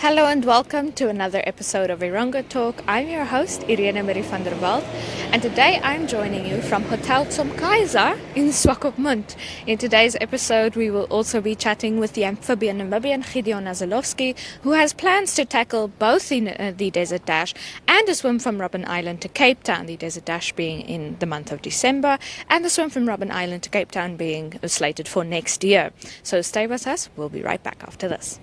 Hello and welcome to another episode of Erongo Talk. I'm your host, Irene Marie van der Walt, and today I'm joining you from Hotel Zum Kaiser in Swakopmund. In today's episode, we will also be chatting with the amphibian Nambian Gideon Nasilowski, who has plans to tackle both the Desert Dash and a swim from Robben Island to Cape Town, the Desert Dash being in the month of December, and the swim from Robben Island to Cape Town being slated for next year. So stay with us, we'll be right back after this.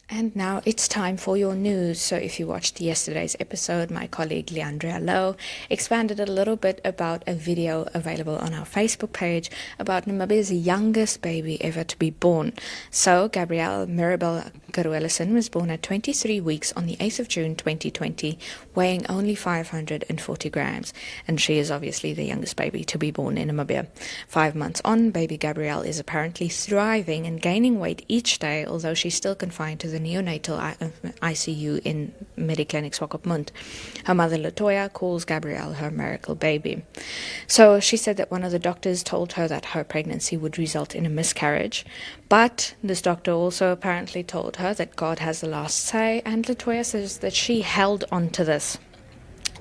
And now it's time for your news. So if you watched yesterday's episode, my colleague Leandria Lowe expanded a little bit about a video available on our Facebook page about Namibia's youngest baby ever to be born. So Gabrielle Mirabel Garuelison was born at 23 weeks on the 8th of June 2020, weighing only 540 grams. And she is obviously the youngest baby to be born in Namibia. 5 months on, baby Gabrielle is apparently thriving and gaining weight each day, although she's still confined to the neonatal ICU in Mediclinic Swakopmund. Her mother Latoya calls Gabrielle her miracle baby. So she said that one of the doctors told her that her pregnancy would result in a miscarriage, but this doctor also apparently told her that God has the last say, and Latoya says that she held on to this.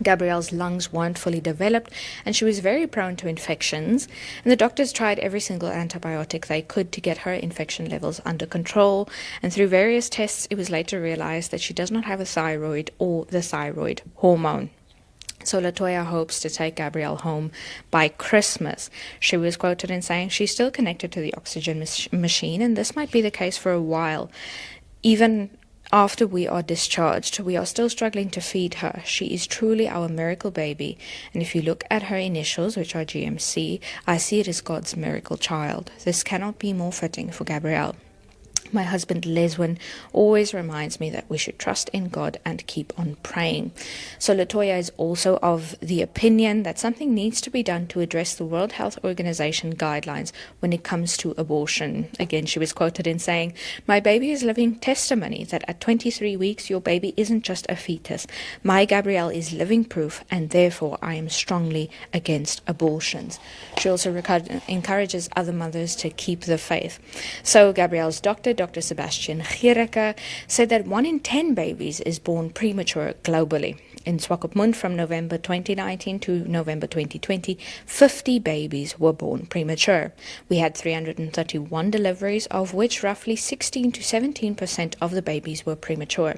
Gabrielle's lungs weren't fully developed and she was very prone to infections, and the doctors tried every single antibiotic they could to get her infection levels under control, and through various tests it was later realized that she does not have a thyroid or the thyroid hormone. So Latoya hopes to take Gabrielle home by Christmas. She was quoted in saying she's still connected to the oxygen machine, and this might be the case for a while. Even after we are discharged, we are still struggling to feed her. She is truly our miracle baby, and if you look at her initials, which are GMC, I see it as God's miracle child. This cannot be more fitting for Gabrielle. My husband Leswin always reminds me that we should trust in God and keep on praying. So Latoya is also of the opinion that something needs to be done to address the World Health Organization guidelines when it comes to abortion. Again, she was quoted in saying, "My baby is living testimony that at 23 weeks your baby isn't just a fetus. My Gabrielle is living proof, and therefore I am strongly against abortions." She also encourages other mothers to keep the faith. So Gabrielle's doctor, Dr. Sebastian Giereke, said that 1 in 10 babies is born premature globally. In Swakopmund from November 2019 to November 2020, 50 babies were born premature. We had 331 deliveries, of which roughly 16 to 17% of the babies were premature.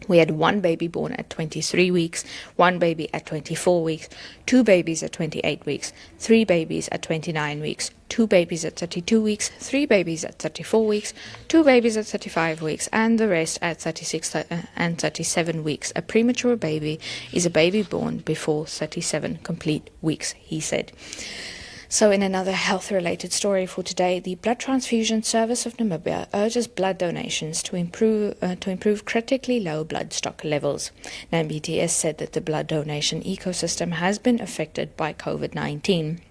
We had 1 baby born at 23 weeks, 1 baby at 24 weeks, 2 babies at 28 weeks, 3 babies at 29 weeks, 2 babies at 32 weeks, 3 babies at 34 weeks, 2 babies at 35 weeks, and the rest at 36 and 37 weeks. A premature baby is a baby born before 37 complete weeks, he said. So in another health-related story for today, the Blood Transfusion Service of Namibia urges blood donations to improve critically low blood stock levels. NAMBTS said that the blood donation ecosystem has been affected by COVID-19.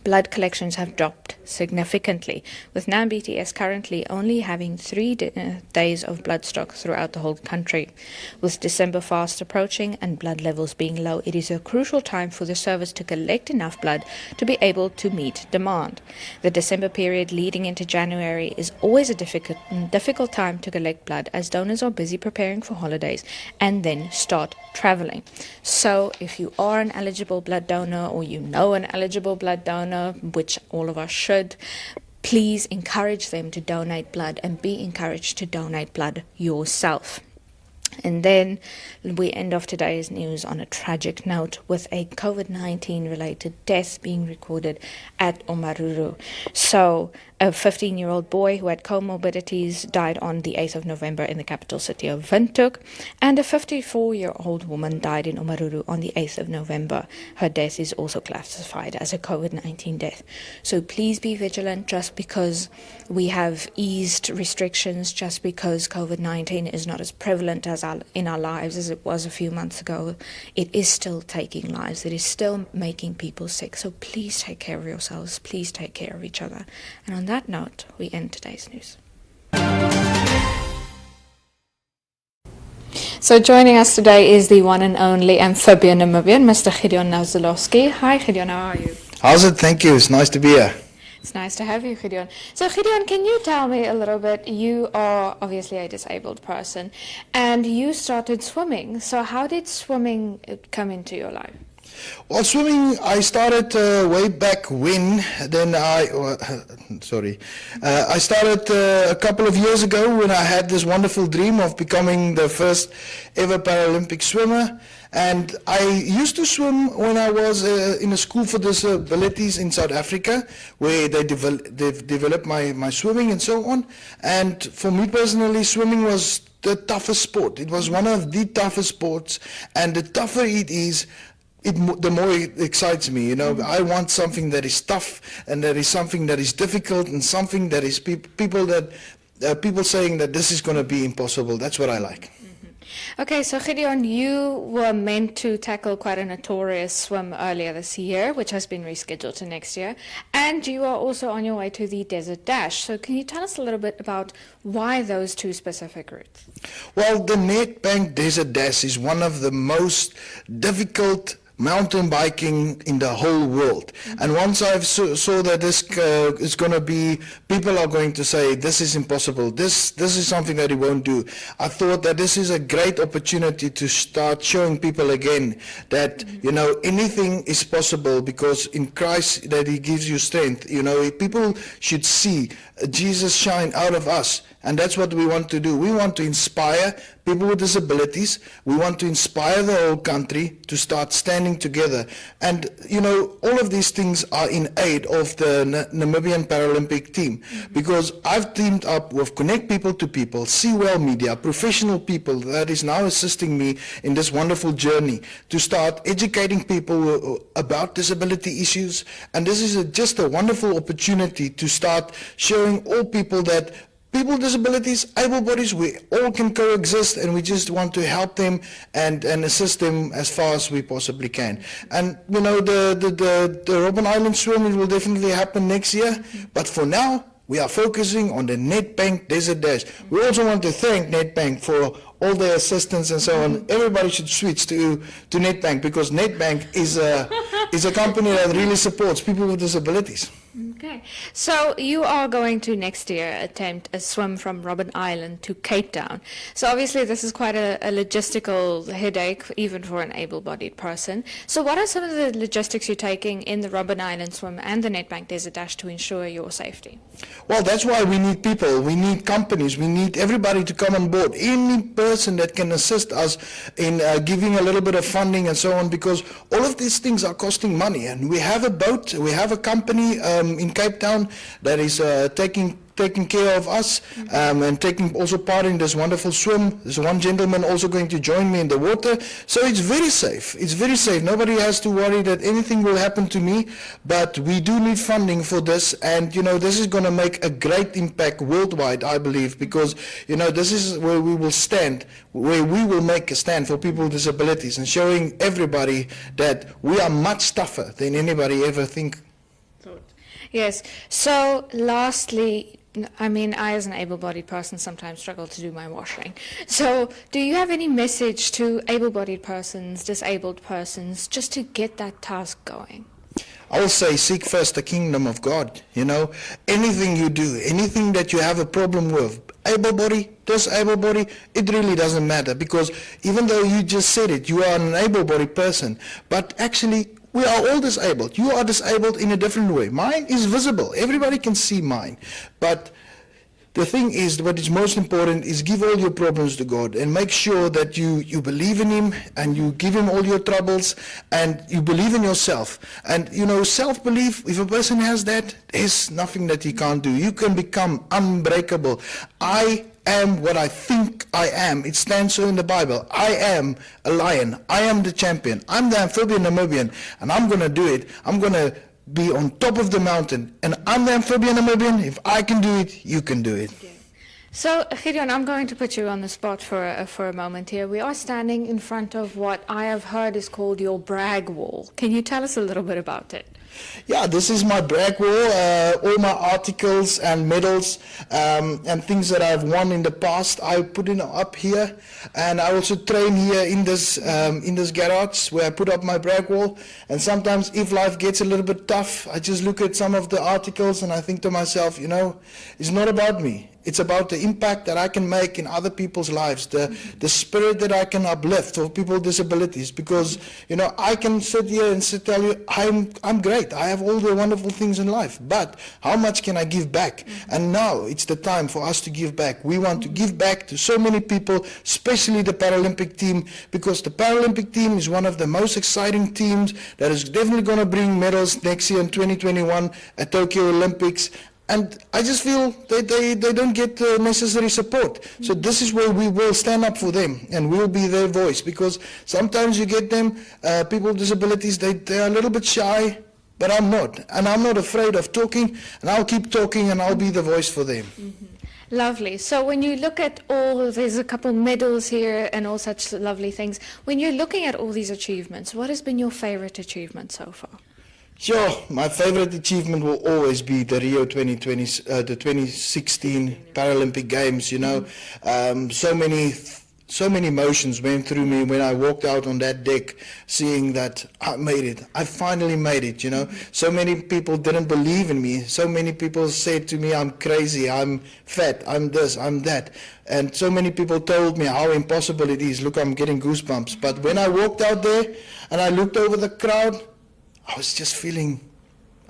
Blood collections have dropped significantly, with NAMBTS currently only having 3 days of blood stock throughout the whole country. With December fast approaching and blood levels being low, it is a crucial time for the service to collect enough blood to be able to meet demand. The December period leading into January is always a difficult time to collect blood, as donors are busy preparing for holidays and then start traveling. So if you are an eligible blood donor, or you know an eligible blood donor, which all of us should, please encourage them to donate blood, and be encouraged to donate blood yourself. And then we end off today's news on a tragic note, with a COVID-19 related death being recorded at Omaruru. So A 15-year-old boy who had comorbidities died on the 8th of November in the capital city of Windhoek, and a 54-year-old woman died in Omaruru on the 8th of November. Her death is also classified as a COVID-19 death. So please be vigilant. Just because we have eased restrictions, just because COVID-19 is not as prevalent in our lives as it was a few months ago, it is still taking lives. It is still making people sick. So please take care of yourselves. Please take care of each other. And on that note, we end today's news. So joining us today is the one and only amphibian Namibian, Mr. Gideon Nasilowski. Hi Gideon, how are you? How's it? Thank you. It's nice to be here. It's nice to have you, Gideon. So Gideon, can you tell me a little bit, you are obviously a disabled person, and you started swimming. So how did swimming come into your life? Well, swimming, I started way back when. I started a couple of years ago when I had this wonderful dream of becoming the first ever Paralympic swimmer. And I used to swim when I was in a school for disabilities in South Africa, where they've developed my swimming and so on. And for me personally, swimming was the toughest sport. It was one of the toughest sports, and the tougher it is, the more it excites me. You know, I want something that is tough, and that is something that is difficult, and something that is people saying that this is going to be impossible. That's what I like. Okay, so Gideon, you were meant to tackle quite a notorious swim earlier this year, which has been rescheduled to next year, and you are also on your way to the Desert Dash. So can you tell us a little bit about why those two specific routes? Well, the Nedbank Desert Dash is one of the most difficult mountain biking in the whole world. And once I saw that this is going to be, people are going to say this is impossible, this is something that he won't do, I thought that this is a great opportunity to start showing people again that, you know, anything is possible, because in Christ that he gives you strength. You know, people should see Jesus shine out of us, and that's what we want to do. We want to inspire people with disabilities. We want to inspire the whole country to start standing together. And, you know, all of these things are in aid of the Namibian Paralympic team, because I've teamed up with Connect People to People, Seawell Media, professional people that is now assisting me in this wonderful journey to start educating people about disability issues. And this is just a wonderful opportunity to start showing all people that people with disabilities, able bodies, we all can coexist, and we just want to help them and assist them as far as we possibly can. And you know, the Robben Island swim, it will definitely happen next year, but for now we are focusing on the Nedbank Desert Dash. We also want to thank Nedbank for all their assistance and so on. Everybody should switch to Nedbank, because Nedbank is a company that really supports people with disabilities. Okay, so you are going to next year attempt a swim from Robben Island to Cape Town. So obviously this is quite a logistical headache, even for an able-bodied person. So what are some of the logistics you're taking in the Robben Island swim and the Nedbank Desert Dash to ensure your safety? Well, that's why we need people, we need companies, we need everybody to come on board. Any person that can assist us in giving a little bit of funding and so on, because all of these things are costing money. And we have a boat, we have a company in Cape Town that is taking care of us and taking also part in this wonderful swim. There's one gentleman also going to join me in the water. So it's very safe. It's very safe. Nobody has to worry that anything will happen to me, but we do need funding for this. And, you know, this is going to make a great impact worldwide, I believe, because, you know, this is where we will stand, where we will make a stand for people with disabilities and showing everybody that we are much tougher than anybody ever think. Yes. So lastly, I mean, I as an able-bodied person sometimes struggle to do my washing. So do you have any message to able-bodied persons, disabled persons, just to get that task going? I will say, seek first the kingdom of God. You know, anything you do, anything that you have a problem with, able body, disabled body, it really doesn't matter, because even though you just said it, you are an able-bodied person, but actually we are all disabled. You are disabled in a different way. Mine is visible. Everybody can see mine. But the thing is, what is most important is give all your problems to God and make sure that you believe in Him and you give Him all your troubles and you believe in yourself. And self-belief, if a person has that, there's nothing that he can't do. You can become unbreakable. I am what I think I am. It stands so in the Bible. I am a lion. I am the champion. I'm the amphibian Namibian, and I'm going to do it. I'm going to be on top of the mountain, and I'm the amphibian Namibian. If I can do it, you can do it. So, Gideon, I'm going to put you on the spot for a moment here. We are standing in front of what I have heard is called your brag wall. Can you tell us a little bit about it? Yeah, this is my brag wall, all my articles and medals and things that I've won in the past. I put it up here, and I also train here in this garage where I put up my brag wall. And sometimes if life gets a little bit tough, I just look at some of the articles and I think to myself, it's not about me. It's about the impact that I can make in other people's lives, the spirit that I can uplift for people with disabilities. Because, I can sit here and tell you, I'm great. I have all the wonderful things in life. But how much can I give back? And now it's the time for us to give back. We want to give back to so many people, especially the Paralympic team, because the Paralympic team is one of the most exciting teams that is definitely going to bring medals next year in 2021 at Tokyo Olympics. And I just feel that they don't get the necessary support. So this is where we will stand up for them and we'll be their voice. Because sometimes you get them, people with disabilities, they're a little bit shy, but I'm not. And I'm not afraid of talking, and I'll keep talking and I'll be the voice for them. Mm-hmm. Lovely. So when you look at there's a couple medals here and all such lovely things. When you're looking at all these achievements, what has been your favorite achievement so far? Sure, my favorite achievement will always be the Rio 2020, the 2016 Paralympic Games. So many emotions went through me when I walked out on that deck, seeing that I made it. I finally made it. So many people didn't believe in me. So many people said to me, I'm crazy, I'm fat, I'm this, I'm that. And so many people told me how impossible it is. Look, I'm getting goosebumps. But when I walked out there and I looked over the crowd, I was just feeling,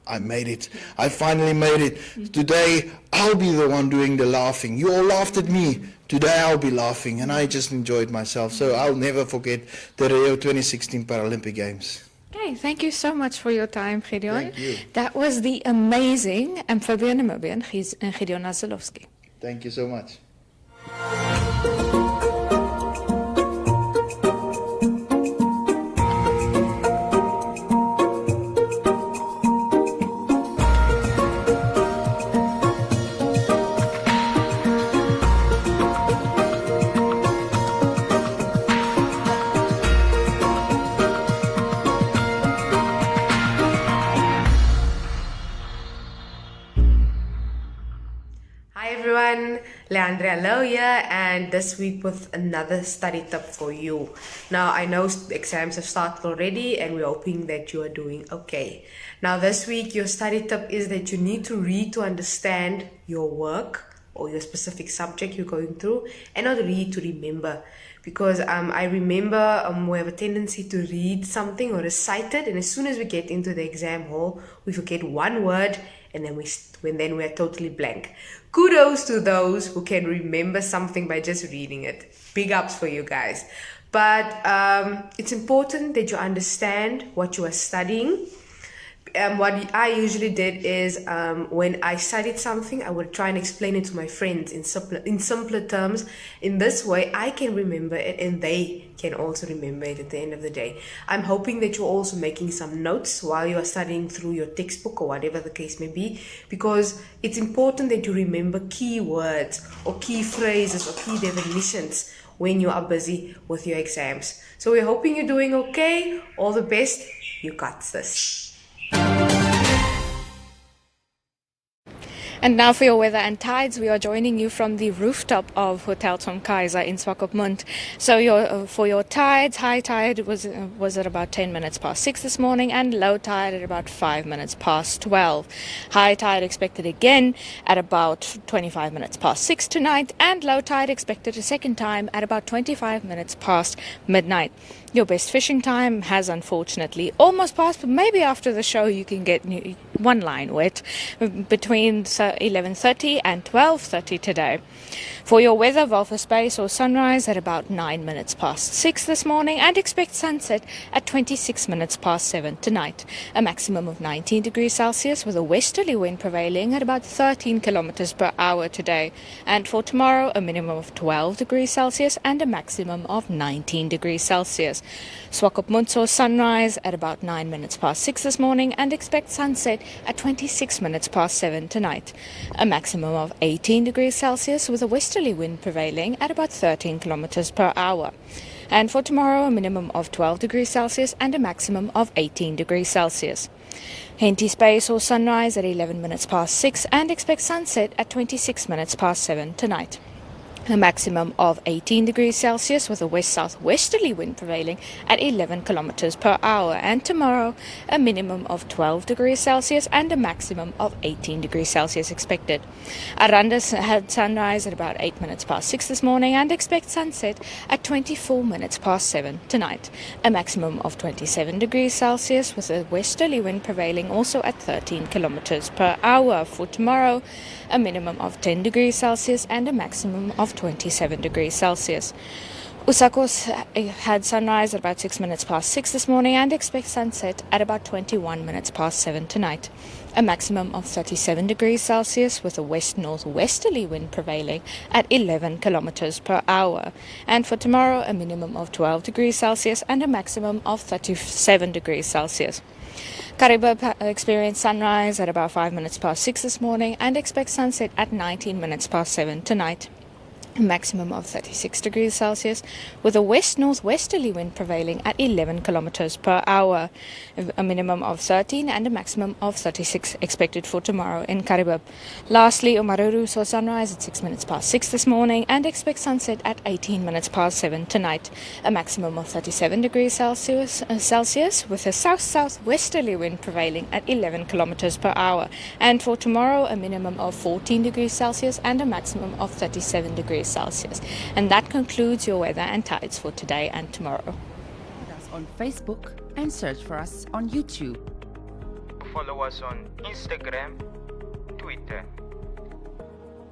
I made it. I finally made it. Today, I'll be the one doing the laughing. You all laughed at me. Today, I'll be laughing. And I just enjoyed myself. So I'll never forget the Rio 2016 Paralympic Games. Okay, thank you so much for your time, Gideon. Thank you. That was the amazing amphibian Namibian, Gideon Nasilowski. Thank you so much. Leandra Low here, and this week with another study tip for you. Now, I know exams have started already and we're hoping that you are doing okay. Now, this week your study tip is that you need to read to understand your work or your specific subject you're going through, and not read to remember. Because I remember we have a tendency to read something or recite it, and as soon as we get into the exam hall, we forget one word, and then we're totally blank. Kudos to those who can remember something by just reading it. Big ups for you guys. But it's important that you understand what you are studying. What I usually did is when I studied something, I would try and explain it to my friends in simpler terms. In this way, I can remember it and they can also remember it at the end of the day. I'm hoping that you're also making some notes while you are studying through your textbook or whatever the case may be, because it's important that you remember key words or key phrases or key definitions when you are busy with your exams. So we're hoping you're doing okay. All the best. You got this. And now for your weather and tides, we are joining you from the rooftop of Hotel Zum Kaiser in Swakopmund. So for your tides, high tide was at about 10 minutes past 6 this morning, and low tide at about 5 minutes past 12. High tide expected again at about 25 minutes past 6 tonight, and low tide expected a second time at about 25 minutes past midnight. Your best fishing time has unfortunately almost passed, but maybe after the show you can get one line wet between 11:30 and 12:30 today. For your weather, Walvis Bay saw sunrise at about 9 minutes past 6 this morning and expect sunset at 26 minutes past 7 tonight. A maximum of 19 degrees Celsius with a westerly wind prevailing at about 13 kilometers per hour today. And for tomorrow, a minimum of 12 degrees Celsius and a maximum of 19 degrees Celsius. Swakopmund saw sunrise at about 9 minutes past 6 this morning and expect sunset at 26 minutes past 7 tonight. A maximum of 18 degrees Celsius with a westerly wind prevailing at about 13 kilometers per hour. And for tomorrow, a minimum of 12 degrees Celsius and a maximum of 18 degrees Celsius. Henties Bay saw sunrise at 11 minutes past 6 and expect sunset at 26 minutes past 7 tonight. A maximum of 18 degrees Celsius with a west-southwesterly wind prevailing at 11 kilometers per hour. And tomorrow, a minimum of 12 degrees Celsius and a maximum of 18 degrees Celsius expected. Aranda had sunrise at about 8 minutes past 6 this morning and expect sunset at 24 minutes past 7 tonight. A maximum of 27 degrees Celsius with a westerly wind prevailing also at 13 kilometers per hour. For tomorrow, a minimum of 10 degrees Celsius and a maximum of 27 degrees Celsius. Usakos had sunrise at about 6 minutes past 6 this morning and expect sunset at about 21 minutes past 7 tonight. A maximum of 37 degrees Celsius with a west-northwesterly wind prevailing at 11 kilometers per hour. And for tomorrow, a minimum of 12 degrees Celsius and a maximum of 37 degrees Celsius. Karibib experienced sunrise at about 5 minutes past 6 this morning and expect sunset at 19 minutes past 7 tonight. A maximum of 36 degrees Celsius with a west-northwesterly wind prevailing at 11 kilometers per hour. A minimum of 13 and a maximum of 36 expected for tomorrow in Karibib. Lastly, Omaruru saw sunrise at 6 minutes past 6 this morning and expect sunset at 18 minutes past 7 tonight. A maximum of 37 degrees Celsius with a south-southwesterly wind prevailing at 11 kilometers per hour. And for tomorrow, a minimum of 14 degrees Celsius and a maximum of 37 degrees Celsius. And that concludes your weather and tides for today and tomorrow. Find us on Facebook and search for us on YouTube. Follow us on Instagram, Twitter.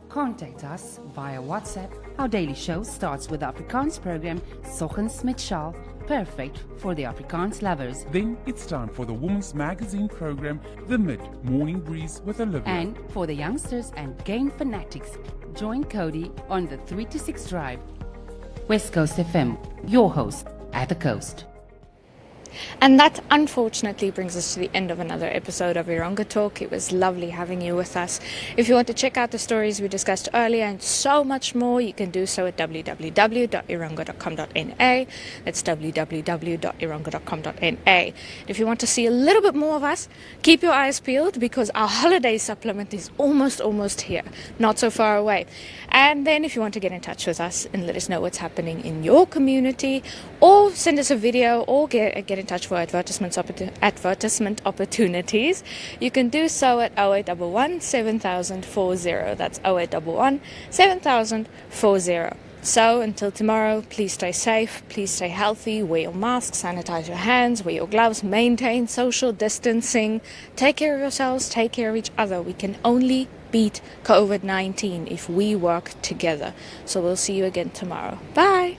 Contact us via WhatsApp. Our daily show starts with the Afrikaans program Soggens met Shaal, perfect for the Afrikaans lovers. Then it's time for the women's magazine program, The Mid-Morning Breeze with Olivia. And for the youngsters and game fanatics, join Cody on the 3 to 6 drive. West Coast FM, your host at the coast. And that unfortunately brings us to the end of another episode of Erongo Talk. It was lovely having you with us. If you want to check out the stories we discussed earlier and so much more, you can do so at www.erongo.com.na. That's www.erongo.com.na. If you want to see a little bit more of us, keep your eyes peeled because our holiday supplement is almost here, not so far away. And then if you want to get in touch with us and let us know what's happening in your community, or send us a video, or get in touch for advertisement opportunities, you can do so at 0811 7040. That's 0811 7040. So until tomorrow, please stay safe, please stay healthy, wear your mask, sanitize your hands, wear your gloves, maintain social distancing, take care of yourselves, take care of each other. We can only beat COVID-19 if we work together. So we'll see you again tomorrow. Bye!